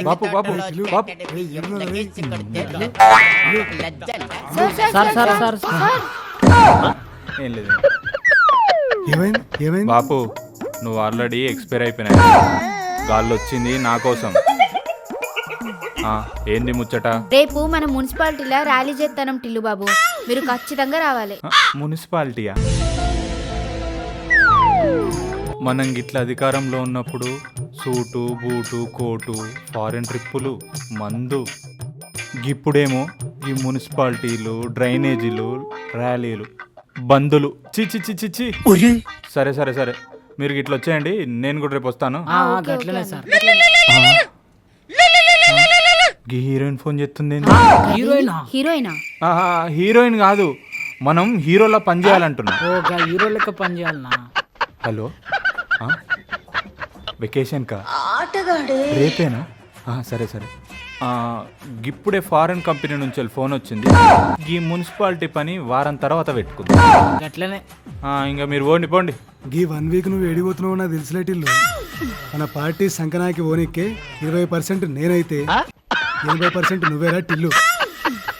బాపు బాపు బాపు ఏం లేదు ఏమైంది బాపు నువ్వు ఆల్రెడీ ఎక్స్పైర్ అయిపోయినాయి. గాల్లో వచ్చింది నా కోసం. ఏంది ముచ్చట? రేపు మన మున్సిపాలిటీలో ర్యాలీ చేస్తానం టిల్లు బాబు, మీరు ఖచ్చితంగా రావాలి. మున్సిపాలిటీయా? మనం గిట్ల అధికారంలో ఉన్నప్పుడు సూటు బూటు కోటు ఫారెన్ ట్రిప్పులు మందు, ఇప్పుడేమో ఈ మున్సిపాలిటీలు డ్రైనేజీలు ర్యాలీలు బందులు. చిచి చిచి చి. సరే సరే సరే మీరు గిట్ల వచ్చేయండి, నేను కూడా రేపు వస్తాను. హీరోయిన్ ఫోన్ చేస్తుంది. హీరోయినా? హీరోయిన్ కాదు, మనం హీరోలా పని చేయాలంటున్నా. హీరో లెక్క పని చేయాలన్నా. హలో, వెకేషన్ కా? రేపేనా? సరే సరే. ఇప్పుడే ఫారెన్ కంపెనీ నుంచి ఫోన్ వచ్చింది. ఈ మున్సిపాలిటీ పని వారం తర్వాత పెట్టుకుంది. అట్లనే ఇంకా మీరు పోండి పోండి. ఈ 1 వీక్ నువ్వు ఏడిపోతున్నావు నాకు తెలిసినట్టు. మన పార్టీ సంకనాకి ఓనిక్కే 20% నేనైతే 80% నువ్వేరా టిల్లు.